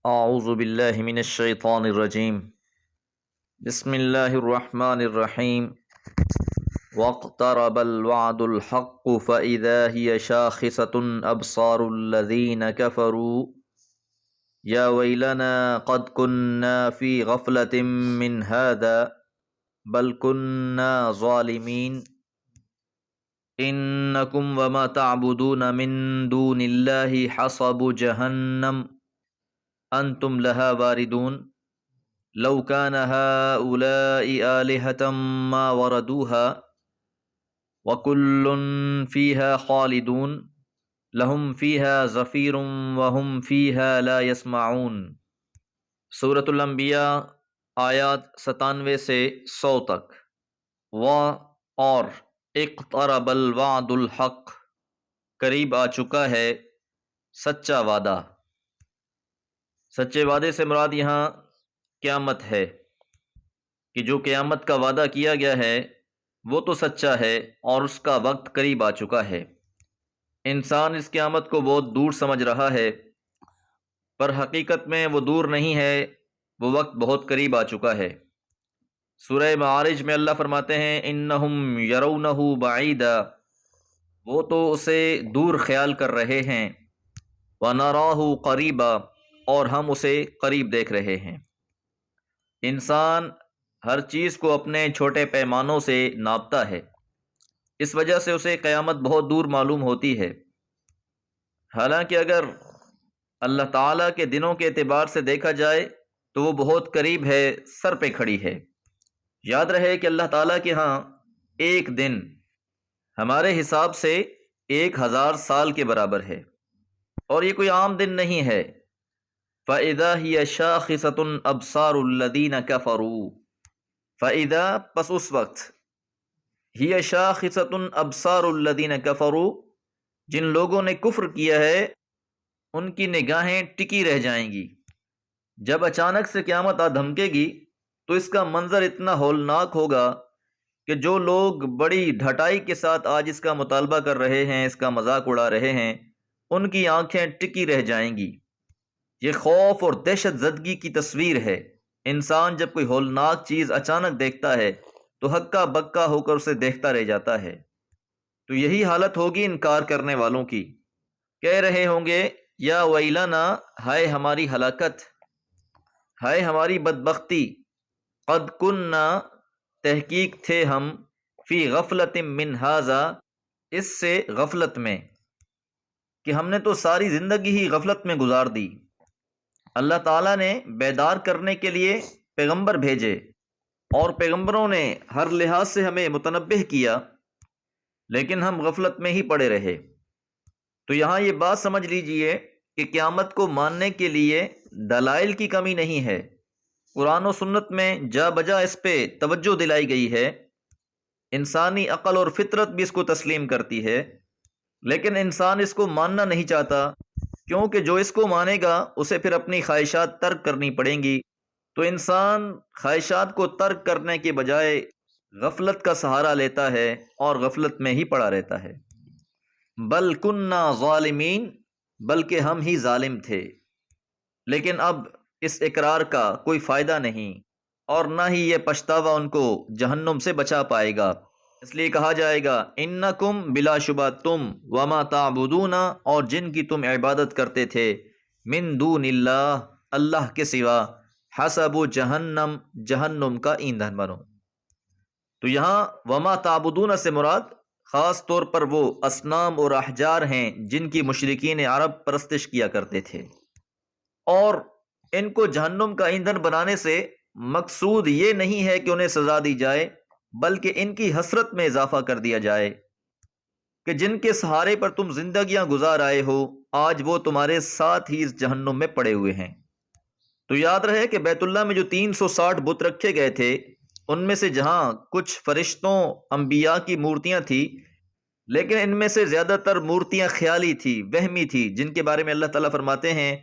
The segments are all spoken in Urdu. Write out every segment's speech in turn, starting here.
اعوذ باللہ من الشیطان الرجیم بسم اللہ الرحمن الرحیم واقترب الوعد الحق فإذا هي شاخصة أبصار الذين كفروا يا ويلنا قد كنا في غفلة من هذا بل كنا ظالمين إنكم وما تعبدون من دون الله حصب جهنم انتم لها واردون لو كان هؤلاء آلهة ما وردوها وكل فيها خالدون لهم فيها زفير وهم فيها لا يسمعون۔ سورۃ الانبیاء آیات 97 سے 100 تک۔ اور اقترب الوعد الحق، قریب آ چکا ہے سچا وعدہ۔ سچے وعدے سے مراد یہاں قیامت ہے کہ جو قیامت کا وعدہ کیا گیا ہے وہ تو سچا ہے اور اس کا وقت قریب آ چکا ہے۔ انسان اس قیامت کو بہت دور سمجھ رہا ہے، پر حقیقت میں وہ دور نہیں ہے، وہ وقت بہت قریب آ چکا ہے۔ سورہ معارج میں اللہ فرماتے ہیں انہم یرونہ بعیدا، وہ تو اسے دور خیال کر رہے ہیں، ونراہ قریبا، اور ہم اسے قریب دیکھ رہے ہیں۔ انسان ہر چیز کو اپنے چھوٹے پیمانوں سے ناپتا ہے، اس وجہ سے اسے قیامت بہت دور معلوم ہوتی ہے، حالانکہ اگر اللہ تعالیٰ کے دنوں کے اعتبار سے دیکھا جائے تو وہ بہت قریب ہے، سر پہ کھڑی ہے۔ یاد رہے کہ اللہ تعالیٰ کے ہاں ایک دن ہمارے حساب سے 1000 سال کے برابر ہے، اور یہ کوئی عام دن نہیں ہے۔ فَإِذَا هِيَ شَاخِصَةٌ أَبْصَارُ الَّذِينَ كَفَرُوا، فَإِذَا پس اس وقت، هِيَ شَاخِصَةٌ أَبْصَارُ الَّذِينَ كَفَرُوا، جن لوگوں نے کفر کیا ہے ان کی نگاہیں ٹکی رہ جائیں گی۔ جب اچانک سے قیامت آ دھمکے گی تو اس کا منظر اتنا ہولناک ہوگا کہ جو لوگ بڑی ڈھٹائی کے ساتھ آج اس کا مطالبہ کر رہے ہیں، اس کا مذاق اڑا رہے ہیں، ان کی آنکھیں ٹکی رہ جائیں گی۔ یہ خوف اور دہشت زدگی کی تصویر ہے۔ انسان جب کوئی ہولناک چیز اچانک دیکھتا ہے تو ہکا بکا ہو کر اسے دیکھتا رہ جاتا ہے۔ تو یہی حالت ہوگی انکار کرنے والوں کی، کہہ رہے ہوں گے یا ویلنا، ہائے ہماری ہلاکت، ہائے ہماری بدبختی، قد کننا، تحقیق تھے ہم، فی غفلت من ھذا، اس سے غفلت میں، کہ ہم نے تو ساری زندگی ہی غفلت میں گزار دی۔ اللہ تعالیٰ نے بیدار کرنے کے لیے پیغمبر بھیجے، اور پیغمبروں نے ہر لحاظ سے ہمیں متنبہ کیا، لیکن ہم غفلت میں ہی پڑے رہے۔ تو یہاں یہ بات سمجھ لیجئے کہ قیامت کو ماننے کے لیے دلائل کی کمی نہیں ہے، قرآن و سنت میں جا بجا اس پہ توجہ دلائی گئی ہے، انسانی عقل اور فطرت بھی اس کو تسلیم کرتی ہے، لیکن انسان اس کو ماننا نہیں چاہتا، کیونکہ جو اس کو مانے گا اسے پھر اپنی خواہشات ترک کرنی پڑیں گی۔ تو انسان خواہشات کو ترک کرنے کے بجائے غفلت کا سہارا لیتا ہے اور غفلت میں ہی پڑا رہتا ہے۔ بل کننا ظالمین، بلکہ ہم ہی ظالم تھے۔ لیکن اب اس اقرار کا کوئی فائدہ نہیں، اور نہ ہی یہ پچھتاوا ان کو جہنم سے بچا پائے گا۔ اس لیے کہا جائے گا انکم، بلا شبہ تم، وما تعبدون، اور جن کی تم عبادت کرتے تھے، من دون اللہ، اللہ کے سوا، حسب جہنم، جہنم کا ایندھن بنو۔ تو یہاں وما تعبدون سے مراد خاص طور پر وہ اصنام اور احجار ہیں جن کی مشرکین عرب پرستش کیا کرتے تھے، اور ان کو جہنم کا ایندھن بنانے سے مقصود یہ نہیں ہے کہ انہیں سزا دی جائے، بلکہ ان کی حسرت میں اضافہ کر دیا جائے کہ جن کے سہارے پر تم زندگیاں گزار آئے ہو، آج وہ تمہارے ساتھ ہی اس جہنم میں پڑے ہوئے ہیں۔ تو یاد رہے کہ بیت اللہ میں جو 360 بت رکھے گئے تھے، ان میں سے جہاں کچھ فرشتوں، انبیاء کی مورتیاں تھیں، لیکن ان میں سے زیادہ تر مورتیاں خیالی تھی، وہمی تھی، جن کے بارے میں اللہ تعالیٰ فرماتے ہیں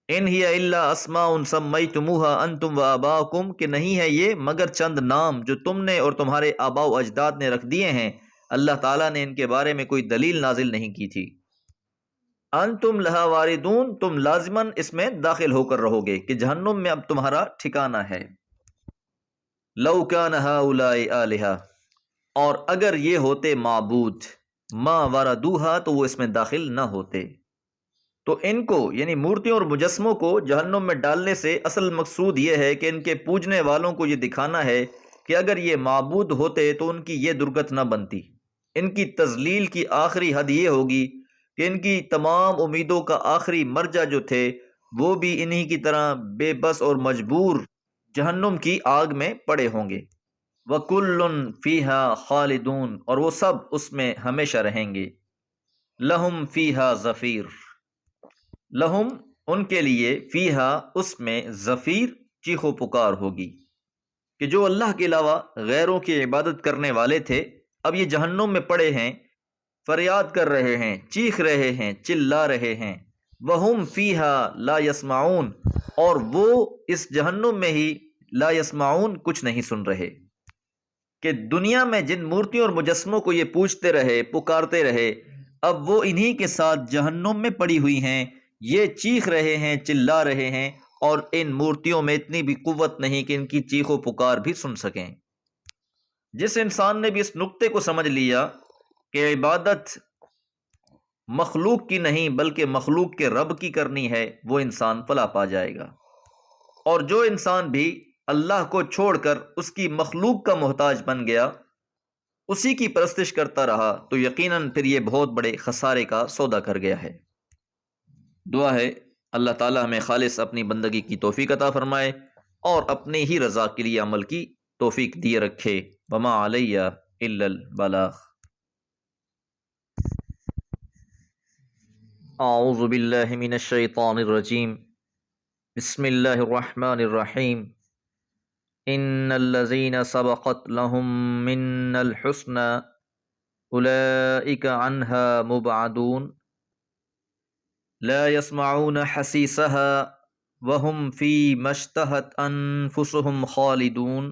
ان ہی الا اسماء سمیتموها انتم وآباؤکم، کہ نہیں ہے یہ مگر چند نام جو تم نے اور تمہارے آباء و اجداد نے رکھ دیے ہیں، اللہ تعالیٰ نے ان کے بارے میں کوئی دلیل نازل نہیں کی تھی۔ انتم لہا واردون، تم لازماً اس میں داخل ہو کر رہو گے کہ جہنم میں اب تمہارا ٹھکانہ ہے۔ لو کان ہؤلاء آلہہ، اور اگر یہ ہوتے معبود، ما وردوہا، تو وہ اس میں داخل نہ ہوتے۔ تو ان کو یعنی مورتیوں اور مجسموں کو جہنم میں ڈالنے سے اصل مقصود یہ ہے کہ ان کے پوجنے والوں کو یہ دکھانا ہے کہ اگر یہ معبود ہوتے تو ان کی یہ درگت نہ بنتی۔ ان کی تذلیل کی آخری حد یہ ہوگی کہ ان کی تمام امیدوں کا آخری مرجع جو تھے وہ بھی انہی کی طرح بے بس اور مجبور جہنم کی آگ میں پڑے ہوں گے۔ وَكُلٌّ فِيهَا خَالِدُونَ، اور وہ سب اس میں ہمیشہ رہیں گے۔ لَهُمْ فِيهَا زَفِيرٌ، لہم ان کے لیے، فیہا اس میں، زفیر چیخ و پکار ہوگی، کہ جو اللہ کے علاوہ غیروں کی عبادت کرنے والے تھے اب یہ جہنم میں پڑے ہیں، فریاد کر رہے ہیں، چیخ رہے ہیں، چلا رہے ہیں۔ وَهُمْ فِيهَا لَا يَسْمَعُونَ، اور وہ اس جہنم میں ہی لا يسمعون کچھ نہیں سن رہے۔ کہ دنیا میں جن مورتیوں اور مجسموں کو یہ پوجتے رہے، پکارتے رہے، اب وہ انہی کے ساتھ جہنم میں پڑی ہوئی ہیں، یہ چیخ رہے ہیں، چلا رہے ہیں، اور ان مورتیوں میں اتنی بھی قوت نہیں کہ ان کی چیخ و پکار بھی سن سکیں۔ جس انسان نے بھی اس نقطے کو سمجھ لیا کہ عبادت مخلوق کی نہیں بلکہ مخلوق کے رب کی کرنی ہے، وہ انسان فلاح پا جائے گا۔ اور جو انسان بھی اللہ کو چھوڑ کر اس کی مخلوق کا محتاج بن گیا، اسی کی پرستش کرتا رہا، تو یقیناً پھر یہ بہت بڑے خسارے کا سودا کر گیا ہے۔ دعا ہے اللہ تعالی ہمیں خالص اپنی بندگی کی توفیق عطا فرمائے اور اپنی ہی رضا کے لیے عمل کی توفیق دیے رکھے۔ وما علیہ الا البلاغ۔ اعوذ باللہ من الشیطان الرجیم، بسم اللہ الرحمن الرحیم۔ ان الذین سبقت لهم منا الحسنى اولئک عنها مبعدون لا يسمعون حسیسها وهم فیما اشتهت انفسهم خالدون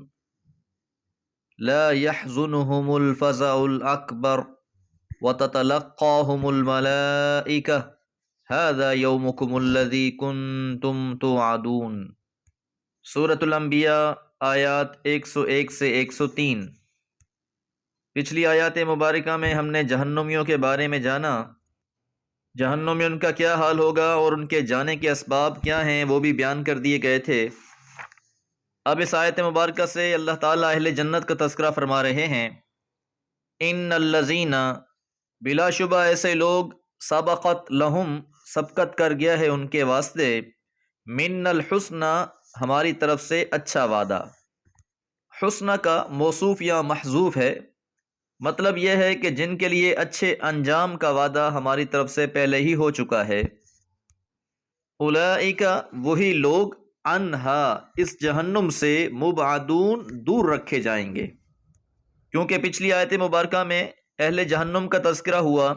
لا يحزنهم الفزع الاکبر وتتلقاهم الملائکہ هذا يومكم الذي كنتم توعدون۔ سورۃ الانبیاء آیات 101 سے 103۔ پچھلی آیات مبارکہ میں ہم نے جہنمیوں کے بارے میں جانا، جہنم میں ان کا کیا حال ہوگا اور ان کے جانے کے اسباب کیا ہیں وہ بھی بیان کر دیے گئے تھے۔ اب اس آیت مبارکہ سے اللہ تعالیٰ اہل جنت کا تذکرہ فرما رہے ہیں۔ ان الذین، بلا شبہ ایسے لوگ، سبقت لہم، سبقت کر گیا ہے ان کے واسطے، من الحسنى، ہماری طرف سے اچھا وعدہ۔ حسنہ کا موصوف یا محذوف ہے، مطلب یہ ہے کہ جن کے لیے اچھے انجام کا وعدہ ہماری طرف سے پہلے ہی ہو چکا ہے۔ اولئک، وہی لوگ، عنہا، اس جہنم سے، مبعدون، دور رکھے جائیں گے۔ کیونکہ پچھلی آیت مبارکہ میں اہل جہنم کا تذکرہ ہوا،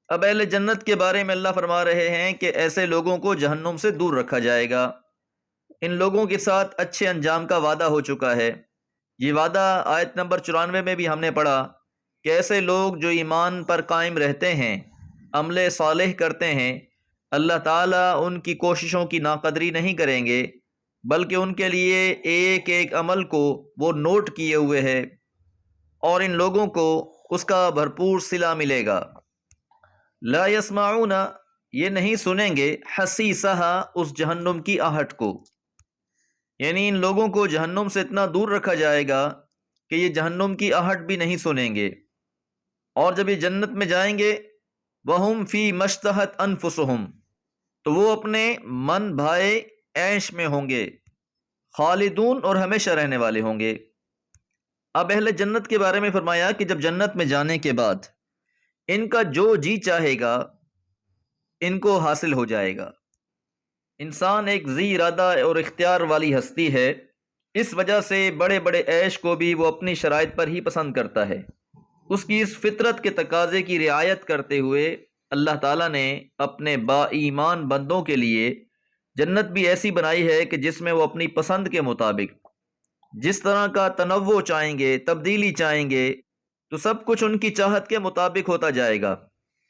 اب اہل جنت کے بارے میں اللہ فرما رہے ہیں کہ ایسے لوگوں کو جہنم سے دور رکھا جائے گا۔ ان لوگوں کے ساتھ اچھے انجام کا وعدہ ہو چکا ہے۔ یہ وعدہ آیت نمبر 94 میں بھی ہم نے پڑھا کہ ایسے لوگ جو ایمان پر قائم رہتے ہیں، عمل صالح کرتے ہیں، اللہ تعالیٰ ان کی کوششوں کی ناقدری نہیں کریں گے، بلکہ ان کے لیے ایک ایک عمل کو وہ نوٹ کیے ہوئے ہے، اور ان لوگوں کو اس کا بھرپور صلہ ملے گا۔ لا یسمعون، یہ نہیں سنیں گے، حسیسہا، اس جہنم کی آہٹ کو، یعنی ان لوگوں کو جہنم سے اتنا دور رکھا جائے گا کہ یہ جہنم کی آہٹ بھی نہیں سنیں گے۔ اور جب یہ جنت میں جائیں گے، وَهُمْ فِي مَشْتَهَتْ أَنفُسُهُمْ، تو وہ اپنے من بھائے عیش میں ہوں گے، خالدون، اور ہمیشہ رہنے والے ہوں گے۔ اب اہل جنت کے بارے میں فرمایا کہ جب جنت میں جانے کے بعد ان کا جو جی چاہے گا ان کو حاصل ہو جائے گا۔ انسان ایک ذی ارادہ اور اختیار والی ہستی ہے، اس وجہ سے بڑے بڑے عیش کو بھی وہ اپنی شرائط پر ہی پسند کرتا ہے۔ اس کی اس فطرت کے تقاضے کی رعایت کرتے ہوئے اللہ تعالیٰ نے اپنے با ایمان بندوں کے لیے جنت بھی ایسی بنائی ہے کہ جس میں وہ اپنی پسند کے مطابق جس طرح کا تنوع چاہیں گے، تبدیلی چاہیں گے، تو سب کچھ ان کی چاہت کے مطابق ہوتا جائے گا۔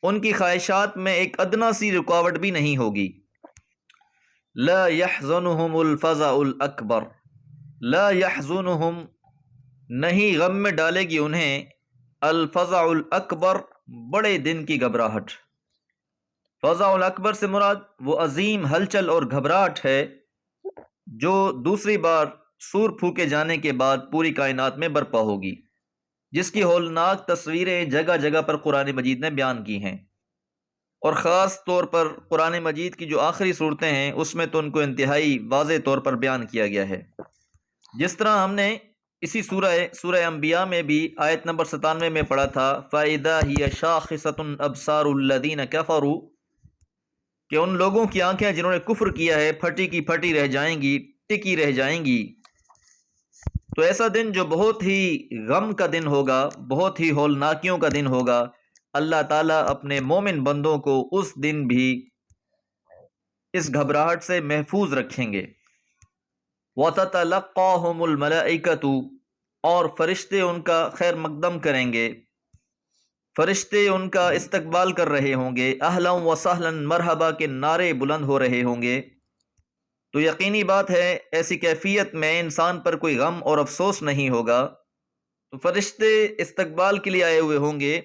ان کی خواہشات میں ایک ادنا سی رکاوٹ بھی نہیں ہوگی۔ لا يحزنهم الفزع الاکبر، لا يحزنهم نہیں غم میں ڈالے گی انہیں، الفزع الاکبر بڑے دن کی گھبراہٹ۔ فزع الاکبر سے مراد وہ عظیم ہلچل اور گھبراہٹ ہے جو دوسری بار سور پھونکے جانے کے بعد پوری کائنات میں برپا ہوگی، جس کی ہولناک تصویریں جگہ جگہ پر قرآن مجید نے بیان کی ہیں، اور خاص طور پر قرآن مجید کی جو آخری صورتیں ہیں اس میں تو ان کو انتہائی واضح طور پر بیان کیا گیا ہے۔ جس طرح ہم نے اسی سورہ انبیاء میں بھی آیت نمبر 97 میں پڑھا تھا فَإِذَا هِيَ شَاخِصَةٌ أَبْصَارُ الَّذِينَ كَفَرُوا، کہ ان لوگوں کی آنکھیں جنہوں نے کفر کیا ہے پھٹی کی پھٹی رہ جائیں گی، ٹکی رہ جائیں گی۔ تو ایسا دن جو بہت ہی غم کا دن ہوگا، بہت ہی ہولناکیوں کا دن ہوگا، اللہ تعالیٰ اپنے مومن بندوں کو اس دن بھی اس گھبراہٹ سے محفوظ رکھیں گے۔ وَتَتَلَقَّاهُمُ الْمَلَائِكَةُ، اور فرشتے ان کا خیر مقدم کریں گے، فرشتے ان کا استقبال کر رہے ہوں گے، اہلا و سہلا مرحبا کے نعرے بلند ہو رہے ہوں گے۔ تو یقینی بات ہے ایسی کیفیت میں انسان پر کوئی غم اور افسوس نہیں ہوگا، تو فرشتے استقبال کے لیے آئے ہوئے ہوں گے۔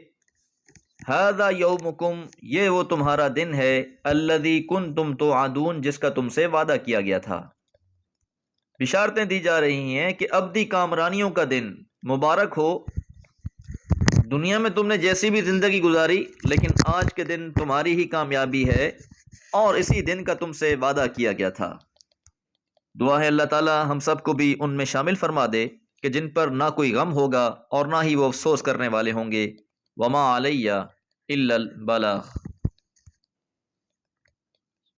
ھذا یومکم، یہ وہ تمہارا دن ہے، الذی کنتم توعدون، جس کا تم سے وعدہ کیا گیا تھا۔ بشارتیں دی جا رہی ہیں کہ ابدی کامرانیوں کا دن مبارک ہو۔ دنیا میں تم نے جیسی بھی زندگی گزاری، لیکن آج کے دن تمہاری ہی کامیابی ہے، اور اسی دن کا تم سے وعدہ کیا گیا تھا۔ دعا ہے اللہ تعالی ہم سب کو بھی ان میں شامل فرما دے کہ جن پر نہ کوئی غم ہوگا اور نہ ہی وہ افسوس کرنے والے ہوں گے۔ وما علیہ الا البلاغ۔